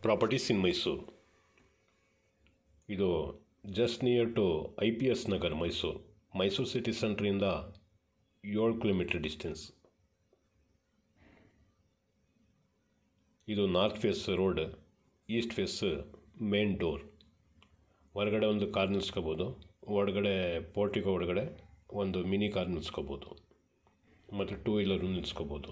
Properties in Mysuru. ಇದು just near to IPS Nagar Mysuru city ಸೆಂಟ್ರಿಂದ 7 kilometre distance. ಇದು north face road, east face main door. ಹೊರಗಡೆ ಒಂದು car ನಿಲ್ಸ್ಕೋಬೋದು, ಒಳಗಡೆ ಪೋರ್ಟಿಕೋ ಒಳಗಡೆ ಒಂದು ಮಿನಿ ಕಾರ್ ನಿಲ್ಸ್ಕೋಬೋದು ಮತ್ತು 2 ವೀಲರು ನಿಲ್ಸ್ಕೋಬೋದು.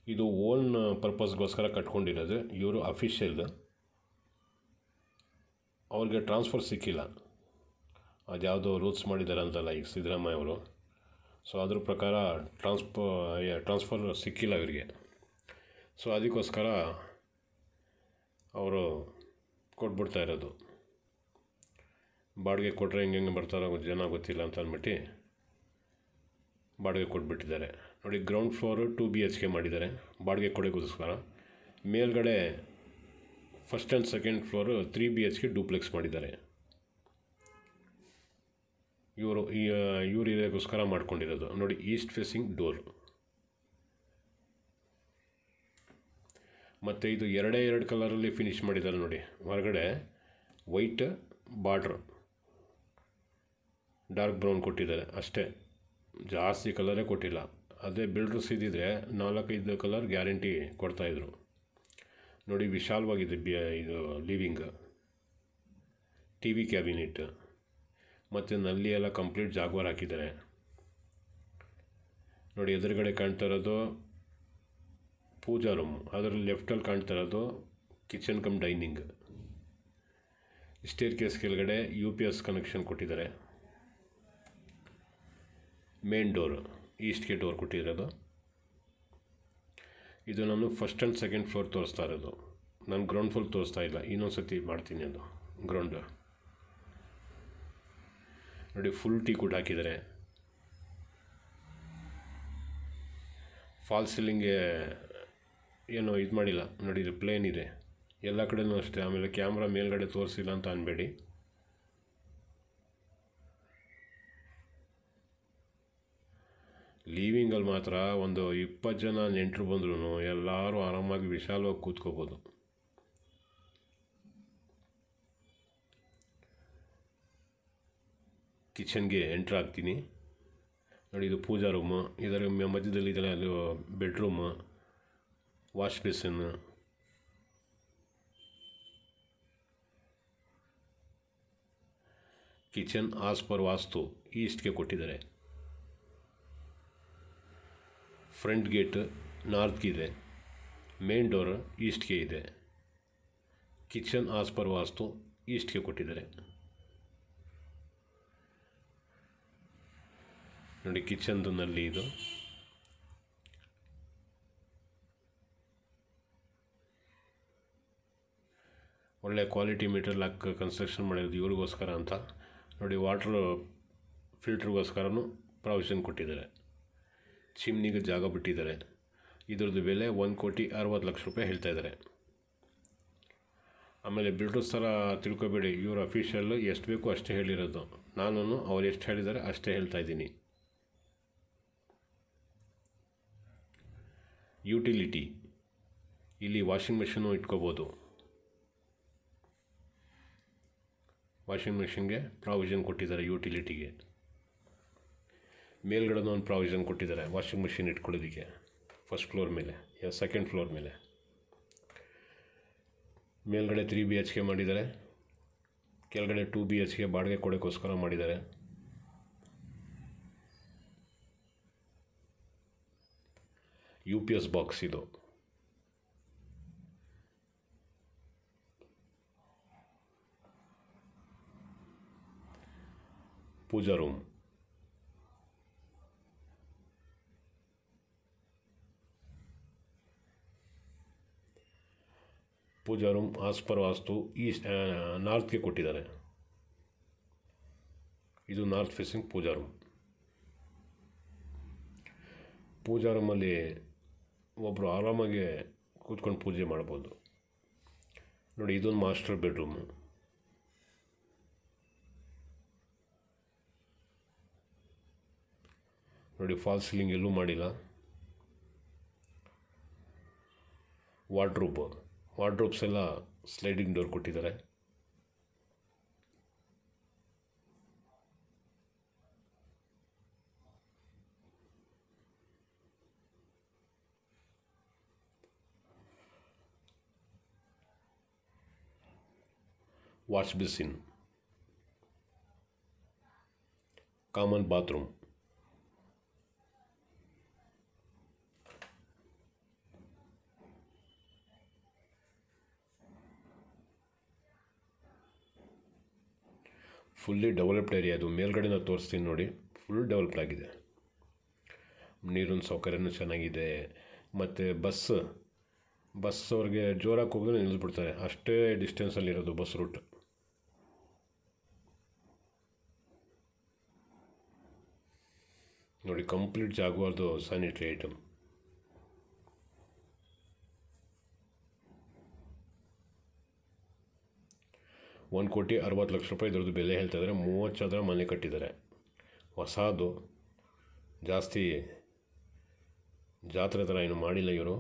ಇದು ಓನ್ ಪರ್ಪಸ್ಗೋಸ್ಕರ ಕಟ್ಕೊಂಡಿರೋದು. ಇವರು ಅಫಿಷಿಯಲ್, ಅವ್ರಿಗೆ ಟ್ರಾನ್ಸ್ಫರ್ ಸಿಕ್ಕಿಲ್ಲ. ಅದ್ಯಾವುದೋ ರೂಲ್ಸ್ ಮಾಡಿದ್ದಾರೆ ಅಂತಲ್ಲ ಈಗ ಸಿದ್ದರಾಮಯ್ಯ ಅವರು. ಸೊ ಅದ್ರ ಪ್ರಕಾರ ಟ್ರಾನ್ಸ್ಫರ್ ಸಿಕ್ಕಿಲ್ಲ ಇವರಿಗೆ. ಸೊ ಅದಕ್ಕೋಸ್ಕರ ಅವರು ಕೊಟ್ಬಿಡ್ತಾ ಇರೋದು. ಬಾಡಿಗೆ ಕೊಟ್ಟರೆ ಹೆಂಗೆ ಬರ್ತಾರೋ ಜನ ಗೊತ್ತಿಲ್ಲ ಅಂತ ಅಂದ್ಬಿಟ್ಟು ಬಾಡಿಗೆ ಕೊಟ್ಬಿಟ್ಟಿದ್ದಾರೆ. ನೋಡಿ, ಗ್ರೌಂಡ್ ಫ್ಲೋರು 2 BHK ಮಾಡಿದ್ದಾರೆ ಬಾಡಿಗೆ ಕೊಡೋಕ್ಕೋಸ್ಕರ. ಮೇಲ್ಗಡೆ first and second floor 3 BHK duplex ಮಾಡಿದ್ದಾರೆ. ಇವರು ಇದಕ್ಕೋಸ್ಕರ ಮಾಡ್ಕೊಂಡಿರೋದು. ನೋಡಿ, ಈಸ್ಟ್ ಫೇಸಿಂಗ್ ಡೋರ್. ಮತ್ತು ಇದು 2 ಕಲರಲ್ಲಿ ಫಿನಿಷ್ ಮಾಡಿದ್ದಾರೆ. ನೋಡಿ, ಹೊರಗಡೆ ವೈಟ್ ಬಾರ್ಡ್ರ್, ಡಾರ್ಕ್ ಬ್ರೌನ್ ಕೊಟ್ಟಿದ್ದಾರೆ ಅಷ್ಟೇ, ಜಾಸ್ತಿ ಕಲರೇ ಕೊಟ್ಟಿಲ್ಲ. ಅದೇ ಬಿಲ್ಡರ್ಸ್ ಇದ್ದಿದ್ರೆ 4-5 ಕಲರ್ ಗ್ಯಾರಂಟಿ ಕೊಡ್ತಾಯಿದ್ರು. ನೋಡಿ, ವಿಶಾಲವಾಗಿದೆ ಇದು ಲಿವಿಂಗ್, TV ಕ್ಯಾಬಿನೆಟ್ ಮತ್ತು ನಲ್ಲಿ ಎಲ್ಲ ಕಂಪ್ಲೀಟ್ ಜಾಗ್ವಾರ್ ಹಾಕಿದ್ದಾರೆ. ನೋಡಿ, ಎದುರುಗಡೆ ಕಾಣ್ತಾ ಇರೋದು ಪೂಜಾ ರೂಮ್, ಅದರಲ್ಲಿ ಲೆಫ್ಟಲ್ಲಿ ಕಾಣ್ತಾ ಇರೋದು kitchen come dining. Stair case ಕೆಳಗಡೆ UPS ಕನೆಕ್ಷನ್ ಕೊಟ್ಟಿದ್ದಾರೆ. ಮೇನ್ ಡೋರ್ ಈಸ್ಟ್ಗೆ ಡೋರ್ ಕೊಟ್ಟಿರೋದು. ಇದು ನಾನು ಫಸ್ಟ್ ಆ್ಯಂಡ್ ಸೆಕೆಂಡ್ ಫ್ಲೋರ್ ತೋರಿಸ್ತಾ ಇರೋದು. ನಾನು ಗ್ರೌಂಡ್ ಫ್ಲೋರ್ ತೋರಿಸ್ತಾ ಇಲ್ಲ, ಇನ್ನೊಂದು ಸತಿ ಮಾಡ್ತೀನಿ ಅದು ಗ್ರೌಂಡ್. ನೋಡಿ, ಫುಲ್ ಟೀಕುಡ್ ಹಾಕಿದ್ದಾರೆ. ಫಾಲ್ ಸೀಲಿಂಗ್ಗೆ ಏನೋ ಇದು ಮಾಡಿಲ್ಲ. ನೋಡಿ, ಇದು ಪ್ಲೇನ್ ಇದೆ ಎಲ್ಲ ಕಡೆನೂ ಅಷ್ಟೇ. ಆಮೇಲೆ ಕ್ಯಾಮ್ರಾ ಮೇಲ್ಗಡೆ ತೋರಿಸಿಲ್ಲ ಅಂತ ಅನ್ಬೇಡಿ. ಲೀವಿಂಗಲ್ಲಿ ಮಾತ್ರ ಒಂದು 20 ಜನ ನೆಂಟರು ಬಂದ್ರೂ ಎಲ್ಲರೂ ಆರಾಮಾಗಿ ವಿಶಾಲವಾಗಿ ಕೂತ್ಕೋಬೋದು. ಕಿಚನ್ಗೆ ಎಂಟ್ರ್ ಆಗ್ತೀನಿ. ನೋಡಿ, ಇದು ಪೂಜಾ ರೂಮು, ಇದರ ಮಧ್ಯದಲ್ಲಿ ಇದೆಲ್ಲ ಅದು bedroom, wash basin, kitchen as per vastu ಈಸ್ಟ್ಗೆ ಕೊಟ್ಟಿದ್ದಾರೆ. ಫ್ರಂಟ್ ಗೇಟ್ ನಾರ್ತ್ಗೆ ಇದೆ, ಮೇನ್ ಡೋರ್ ಈಸ್ಟ್ಗೆ ಇದೆ. ಕಿಚನ್ ಆಸ್ ಪರ್ ವಾಸ್ತು ಈಸ್ಟ್ಗೆ ಕೊಟ್ಟಿದ್ದಾರೆ. ನೋಡಿ, ಕಿಚನ್ದು ನಲ್ಲಿ ಇದು. ಒಳ್ಳೆ ಕ್ವಾಲಿಟಿ ಮೆಟೀರಿಯಲ್ ಹಾಕಿ ಕನ್ಸ್ಟ್ರಕ್ಷನ್ ಮಾಡಿರೋದು ಇವ್ರಿಗೋಸ್ಕರ ಅಂತ. ನೋಡಿ, ವಾಟ್ರ್ ಫಿಲ್ಟ್ರಿಗೋಸ್ಕರನೂ ಪ್ರಾವಿಷನ್ ಕೊಟ್ಟಿದ್ದಾರೆ. ಚಿಮ್ನಿಗೆ ಜಾಗ ಬಿಟ್ಟಿದ್ದಾರೆ. ಇದ್ರದ್ದು ಬೆಲೆ 1,60,00,000 ರೂಪಾಯಿ ಹೇಳ್ತಾ ಇದ್ದಾರೆ. ಆಮೇಲೆ ಬಿಲ್ಡರ್ಸ್ ಥರ ತಿಳ್ಕೊಬೇಡಿ, ಇವರು ಅಫಿಷಿಯಲ್ ಎಷ್ಟು ಬೇಕು ಅಷ್ಟೇ ಹೇಳಿರೋದು. ನಾನು ಅವ್ರು ಎಷ್ಟು ಹೇಳಿದ್ದಾರೆ ಅಷ್ಟೇ ಹೇಳ್ತಾ ಇದ್ದೀನಿ. ಯುಟಿಲಿಟಿ, ಇಲ್ಲಿ ವಾಷಿಂಗ್ ಮೆಷಿನು ಇಟ್ಕೋಬೋದು. ವಾಷಿಂಗ್ ಮೆಷಿನ್ಗೆ ಪ್ರಾವಿಷನ್ ಕೊಟ್ಟಿದ್ದಾರೆ. ಯುಟಿಲಿಟಿಗೆ ಮೇಲ್ಗಡೆನೂ ಒಂದು ಪ್ರಾವಿಷನ್ ಕೊಟ್ಟಿದ್ದಾರೆ ವಾಷಿಂಗ್ ಮೆಷಿನ್ ಇಟ್ಕೊಳ್ಳೋದಕ್ಕೆ. ಫಸ್ಟ್ ಫ್ಲೋರ್ ಮೇಲೆ, ಸೆಕೆಂಡ್ ಫ್ಲೋರ್ ಮೇಲೆ. ಮೇಲ್ಗಡೆ 3 BHK ಮಾಡಿದ್ದಾರೆ, ಕೆಳಗಡೆ 2 BHK ಬಾಡಿಗೆ ಕೊಡೋಕ್ಕೋಸ್ಕರ ಮಾಡಿದ್ದಾರೆ. UPS ಬಾಕ್ಸ್ ಇದು. ಪೂಜಾ ರೂಮ್, ಆಸ್ ಪರ್ ವಾಸ್ತು ನಾರ್ತ್ಗೆ ಕೊಟ್ಟಿದ್ದಾರೆ. ಇದು ನಾರ್ತ್ ಫೇಸಿಂಗ್ ಪೂಜಾ ರೂಮಲ್ಲಿ ಒಬ್ಬರು ಆರಾಮಾಗಿ ಕೂತ್ಕೊಂಡು ಪೂಜೆ ಮಾಡ್ಬೋದು. ನೋಡಿ, ಇದೊಂದು ಮಾಸ್ಟರ್ ಬೆಡ್ರೂಮು. ನೋಡಿ, ಫಾಲ್ ಸೀಲಿಂಗ್ ಎಲ್ಲೂ ಮಾಡಿಲ್ಲ. ವಾರ್ಡ್ರೋಬ್ಸ್ ಎಲ್ಲ ಸ್ಲೈಡಿಂಗ್ ಡೋರ್ ಕೊಟ್ಟಿದ್ದಾರೆ. Wash basin, common bathroom, fully developed area. ಅದು ಮೇಲ್ಗಡೆನ ತೋರಿಸ್ತೀನಿ ನೋಡಿ, ಫುಲ್ ಡೆವಲಪ್ಡ್ ಆಗಿದೆ. ನೀರಿನ ಸೌಕರ್ಯನೂ ಚೆನ್ನಾಗಿದೆ. ಮತ್ತು ಬಸ್ ಅವ್ರಿಗೆ ಜೋರಾಗಿ ಹೋಗಿದ್ರೆ ನಿಲ್ಲಿಸ್ಬಿಡ್ತಾರೆ, ಅಷ್ಟೇ ಡಿಸ್ಟೆನ್ಸಲ್ಲಿರೋದು ಬಸ್ ರೂಟ್. ನೋಡಿ, ಕಂಪ್ಲೀಟ್ ಜಾಗುವಾರ್ದು ಸ್ಯಾನಿಟರಿ ಐಟಮ್. ₹1,60,00,000 ಇದ್ರದ್ದು ಬೆಲೆ ಹೇಳ್ತಾ ಇದ್ದಾರೆ. 30 ಚದರ ಮನೆ ಕಟ್ಟಿದ್ದಾರೆ, ಹೊಸದು. ಜಾಸ್ತಿ ಜಾತ್ರೆ ಥರ ಏನು ಮಾಡಿಲ್ಲ ಇವರು.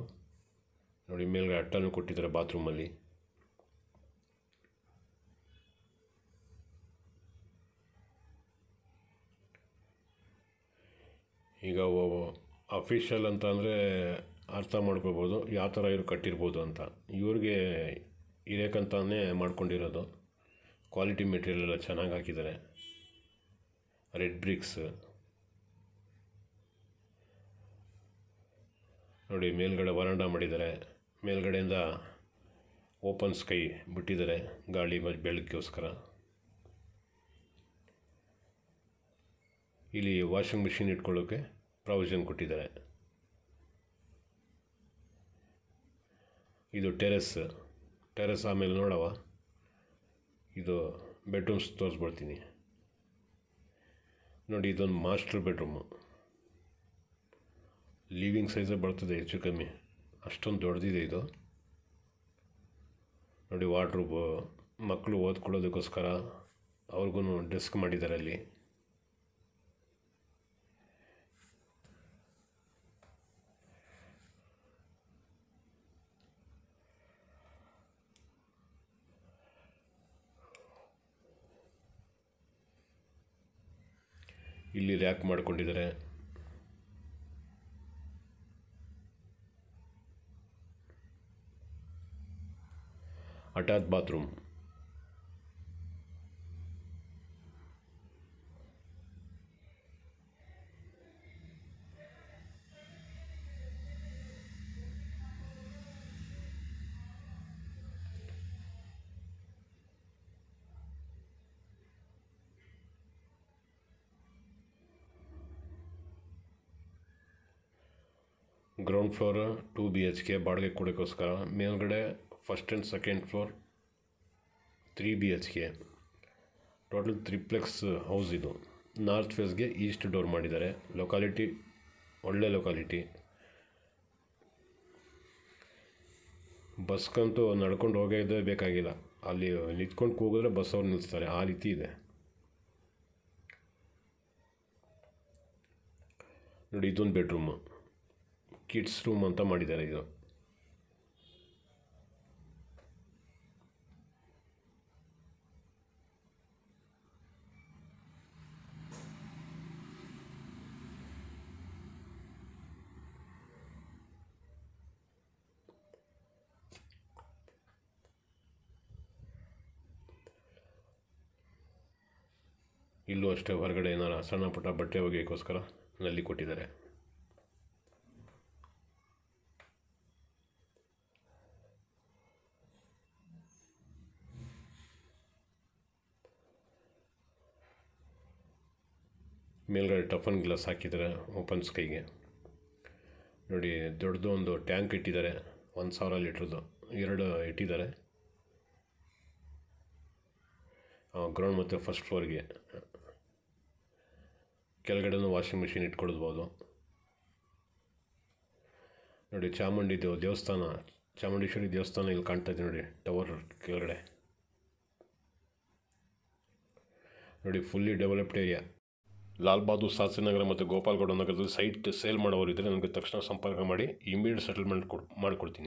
ನೋಡಿ, ಮೇಲ್ಗಡೆ ಅಟ್ಟನ್ನು ಕೊಟ್ಟಿದ್ದಾರೆ ಬಾತ್ರೂಮಲ್ಲಿ. ಈಗ ಅಫಿಷಿಯಲ್ ಅಂತ ಅಂದರೆ ಅರ್ಥ ಮಾಡ್ಕೋಬೋದು ಯಾವ ಥರ ಇವ್ರು ಕಟ್ಟಿರ್ಬೋದು ಅಂತ. ಇವ್ರಿಗೆ ಇರೋಕ್ಕಂತಾನೇ ಮಾಡ್ಕೊಂಡಿರೋದು. ಕ್ವಾಲಿಟಿ ಮೆಟೀರಿಯಲ್ ಎಲ್ಲ ಚೆನ್ನಾಗಿ ಹಾಕಿದ್ದಾರೆ. ರೆಡ್ ಬ್ರಿಕ್ಸ್ ನೋಡಿ, ಮೇಲ್ಗಡೆ ವರಾಂಡ ಮಾಡಿದ್ದಾರೆ. ಮೇಲ್ಗಡೆಯಿಂದ ಓಪನ್ ಸ್ಕೈ ಬಿಟ್ಟಿದ್ದಾರೆ ಗಾಳಿ ಮತ್ತು ಬೆಳಕಿಗೋಸ್ಕರ. ಇಲ್ಲಿ ವಾಷಿಂಗ್ ಮಿಷಿನ್ ಇಟ್ಕೊಳ್ಳೋಕ್ಕೆ ಪ್ರಾವಿಷನ್ ಕೊಟ್ಟಿದ್ದಾರೆ. ಇದು ಟೆರೆಸ್ ಆಮೇಲೆ ನೋಡವ. ಇದು ಬೆಡ್ರೂಮ್ಸ್ ತೋರಿಸ್ಬಿಡ್ತೀನಿ ನೋಡಿ. ಇದೊಂದು ಮಾಸ್ಟರ್ ಬೆಡ್ರೂಮು. ಲಿವಿಂಗ್ ಸೈಜೇ ಬರ್ತದೆ ಹೆಚ್ಚು ಕಮ್ಮಿ, ಅಷ್ಟೊಂದು ದೊಡ್ಡದಿದೆ ಇದು. ನೋಡಿ, ವಾರ್ಡ್ರೋಬ್, ಮಕ್ಕಳು ಓದ್ಕೊಳ್ಳೋದಕ್ಕೋಸ್ಕರ ಅವ್ರಿಗೂ ಡೆಸ್ಕ್ ಮಾಡಿದ್ದಾರೆ ಅಲ್ಲಿ. ಇಲ್ಲಿ ರ್ಯಾಕ್ ಮಾಡ್ಕೊಂಡಿದ್ದಾರೆ. Attach bathroom, ground floor 2 BHK ಬಾಡಿಗೆ ಕೊಡೋಕ್ಕೋಸ್ಕರ. ಮೇಲ್ಗಡೆ first and second floor 3 BHK. Total triplex house ಇದು. ನಾರ್ತ್ ಫೇಸ್ಗೆ ಈಸ್ಟ್ ಡೋರ್ ಮಾಡಿದ್ದಾರೆ. ಲೊಕಾಲಿಟಿ ಒಳ್ಳೆ ಲೊಕಾಲಿಟಿ. ಬಸ್ಗಂತೂ ನಡ್ಕೊಂಡು ಹೋಗೋದೇ ಬೇಕಾಗಿಲ್ಲ, ಅಲ್ಲಿ ನಿಂತ್ಕೊಂಡು ಕೂಗಿದ್ರೆ ಬಸ್ ಅವ್ರು ನಿಲ್ಲಿಸ್ತಾರೆ, ಆ ರೀತಿ ಇದೆ ನೋಡಿ. ಇದೊಂದು ಬೆಡ್ರೂಮು, ಕಿಡ್ಸ್ ರೂಮ್ ಅಂತ ಮಾಡಿದ್ದಾರೆ ಇದು. ಇಲ್ಲೂ ಅಷ್ಟೇ, ಹೊರಗಡೆ ಏನಾರ ಸಣ್ಣ ಪುಟ್ಟ ಬಟ್ಟೆ ಒಗೆಯೋಕ್ಕೋಸ್ಕರ ನಲ್ಲಿ ಕೊಟ್ಟಿದ್ದಾರೆ. ಮೇಲ್ಗಡೆ ಟಫನ್ ಗ್ಲಾಸ್ ಹಾಕಿದ್ದಾರೆ ಓಪನ್ ಸ್ಕೈಗೆ. ನೋಡಿ, ದೊಡ್ಡದು ಒಂದು ಟ್ಯಾಂಕ್ ಇಟ್ಟಿದ್ದಾರೆ, 1,000 ಲೀಟ್ರದ್ದು. 2 ಇಟ್ಟಿದ್ದಾರೆ ಗ್ರೌಂಡ್ ಮತ್ತು ಫಸ್ಟ್ ಫ್ಲೋರ್ಗೆ. ಕೆಳಗಡೆನೂ ವಾಷಿಂಗ್ ಮಿಷಿನ್ ಇಟ್ಕೊಳ್ಬೋದು. ನೋಡಿ, ಚಾಮುಂಡೇಶ್ವರಿ ದೇವಸ್ಥಾನ ಇಲ್ಲಿ ಕಾಣ್ತಾ ಇದೆ ನೋಡಿ, ಟವರ್ ಕೆಳಗಡೆ. ನೋಡಿ, fully developed area. Lal Bahadur Shastri Nagar ಮತ್ತು ಗೋಪಾಲಗೌಡ ನಗರದಲ್ಲಿ ಸೈಟ್ ಸೇಲ್ ಮಾಡೋರು ಇದ್ದರೆ ನನಗೆ ತಕ್ಷಣ ಸಂಪರ್ಕ ಮಾಡಿ, ಇಮಿಡಿಯೇಟ್ ಸೆಟಲ್ಮೆಂಟ್ ಮಾಡಿಕೊಡ್ತೀನಿ.